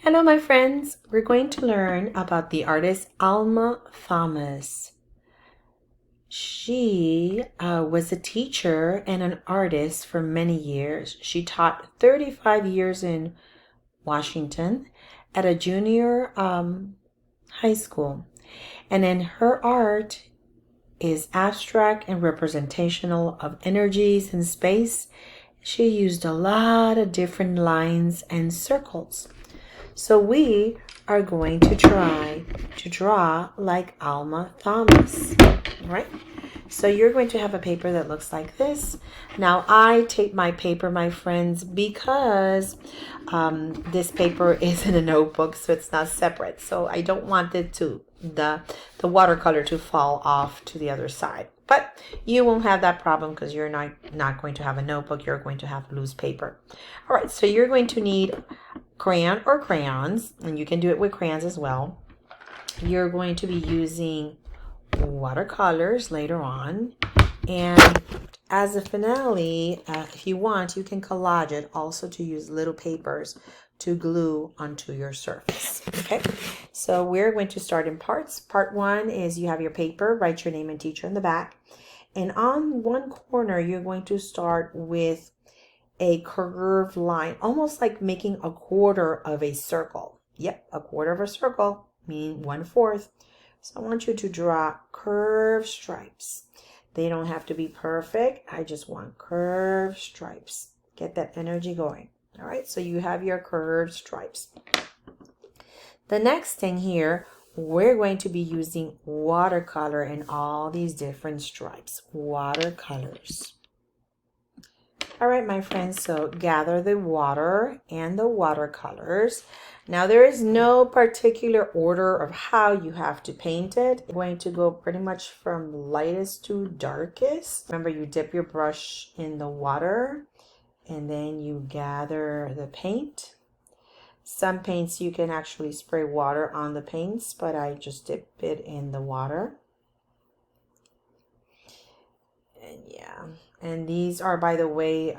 Hello, my friends. We're going to learn about the artist Alma Thomas. She was a teacher and an artist for many years. She taught 35 years in Washington at a junior high school. And then her art is abstract and representational of energies and space. She used a lot of different lines and circles. So we are going to try to draw like Alma Thomas, right? So you're going to have a paper that looks like this. Now I take my paper, my friends, because this paper is in a notebook, so it's not separate. So I don't want it to the watercolor to fall off to the other side. But you won't have that problem because you're not going to have a notebook. You're going to have loose paper. All right, so you're going to need crayon or crayons, and you can do it with crayons as well. You're going to be using watercolors later on, and as a finale, if you want, you can collage it also to use little papers to glue onto your surface. Okay, so we're going to start in parts. Part one is you have your paper, write your name and teacher in the back, and on one corner you're going to start with a curved line, almost like making a quarter of a circle. Yep, a quarter of a circle, meaning 1/4. So I want you to draw curved stripes. They don't have to be perfect. I just want curved stripes. Get that energy going. All right, so you have your curved stripes. The next thing here, we're going to be using watercolor in all these different stripes. Watercolors. All right, my friends, so gather the water and the watercolors. Now, there is no particular order of how you have to paint it. I'm going to go pretty much from lightest to darkest. Remember, you dip your brush in the water and then you gather the paint. Some paints you can actually spray water on the paints, but I just dip it in the water. And yeah, and these are, by the way,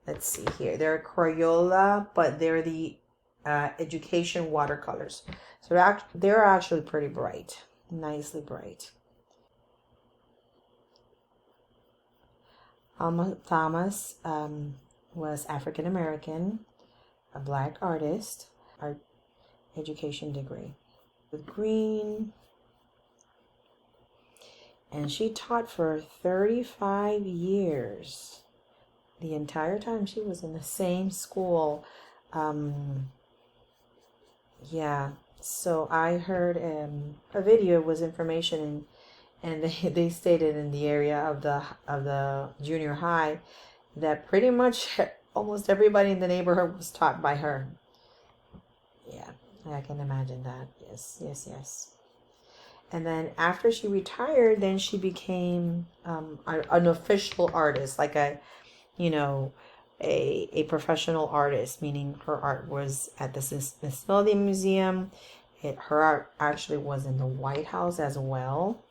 let's see here, they're Crayola, but they're the education watercolors. So they're actually pretty bright, nicely bright. Alma Thomas was African American, a black artist, art education degree with green. And she taught for 35 years. The entire time she was in the same school. Yeah, so I heard a video was information, and they stated in the area of the junior high that pretty much almost everybody in the neighborhood was taught by her. Yeah, I can imagine that. Yes. And then after she retired, then she became an official artist, like a professional artist, meaning her art was at the Smithsonian Museum. Her art actually was in the White House as well.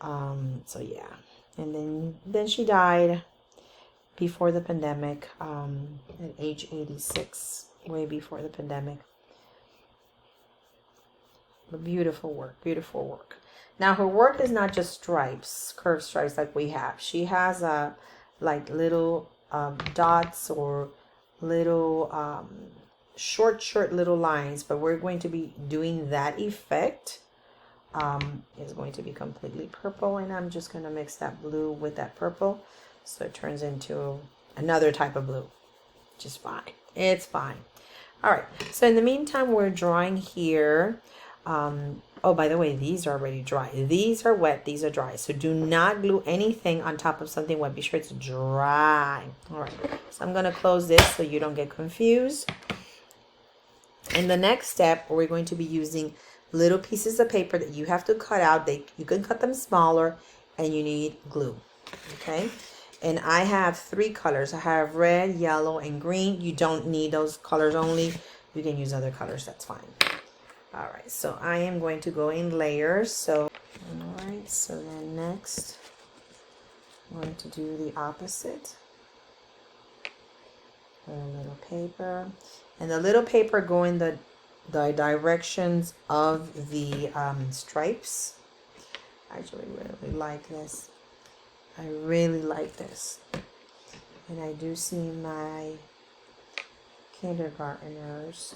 So yeah, and then she died before the pandemic, at age 86, way before the pandemic. Beautiful work, beautiful work. Now her work is not just stripes, curved stripes like we have. She has like little dots or little short little lines, but we're going to be doing that effect. It's going to be completely purple, and I'm just going to mix that blue with that purple so it turns into another type of blue. Just fine. It's fine. All right, so in the meantime, we're drawing here. Oh, by the way, these are already dry. These are wet, these are dry. So do not glue anything on top of something wet. Be sure it's dry. All right, so I'm going to close this so you don't get confused. In the next step, we're going to be using little pieces of paper that you have to cut out. You can cut them smaller, and you need glue. Okay, and I have 3 colors. I have red, yellow, and green. You don't need those colors only. You can use other colors, that's fine. All right, so I am going to go in layers. So, all right, so then next, I'm going to do the opposite. A little paper, and the little paper go in the directions of the stripes. I actually really like this. I really like this, and I do see my kindergartners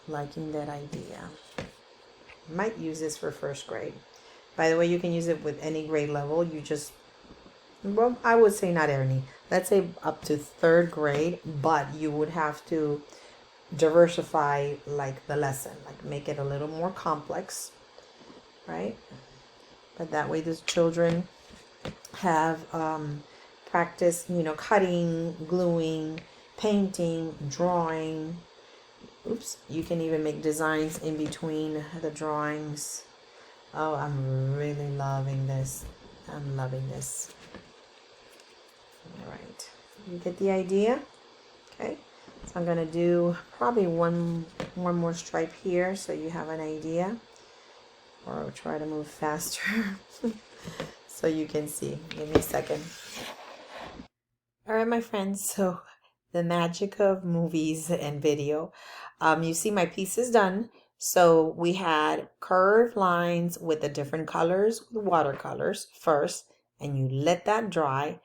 liking that idea. I might use this for first grade. By the way, you can use it with any grade level. You just, well, I would say not any. Let's say up to third grade, but you would have to diversify like the lesson, like make it a little more complex, right? But that way the children have practice, cutting, gluing, painting, drawing. Oops, you can even make designs in between the drawings. Oh, I'm really loving this. I'm loving this. All right, you get the idea? Okay, so I'm gonna do probably one more stripe here so you have an idea, or I'll try to move faster so you can see. Give me a second. All right, my friends, so the magic of movies and video. You see my piece is done. So we had curved lines with the different colors, with watercolors first, and you let that dry.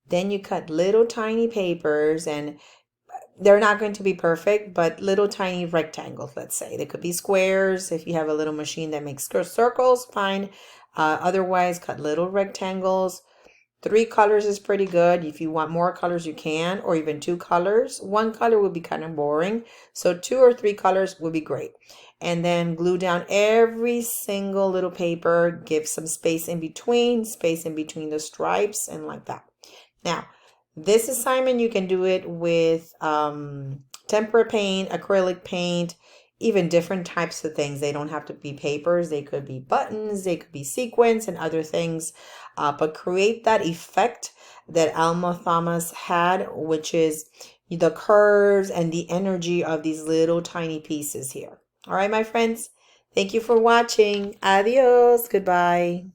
Then you cut little tiny papers, and they're not going to be perfect, but little tiny rectangles, let's say. They could be squares. If you have a little machine that makes circles, fine. Otherwise, cut little rectangles. 3 colors is pretty good. If you want more colors, you can, or even 2 colors. 1 color would be kind of boring. So 2 or 3 colors would be great. And then glue down every single little paper. Give some space in between the stripes, and like that. Now, this assignment, you can do it with tempera paint, acrylic paint, even different types of things. They don't have to be papers. They could be buttons. They could be sequins and other things. But create that effect that Alma Thomas had, which is the curves and the energy of these little tiny pieces here. All right, my friends. Thank you for watching. Adios. Goodbye.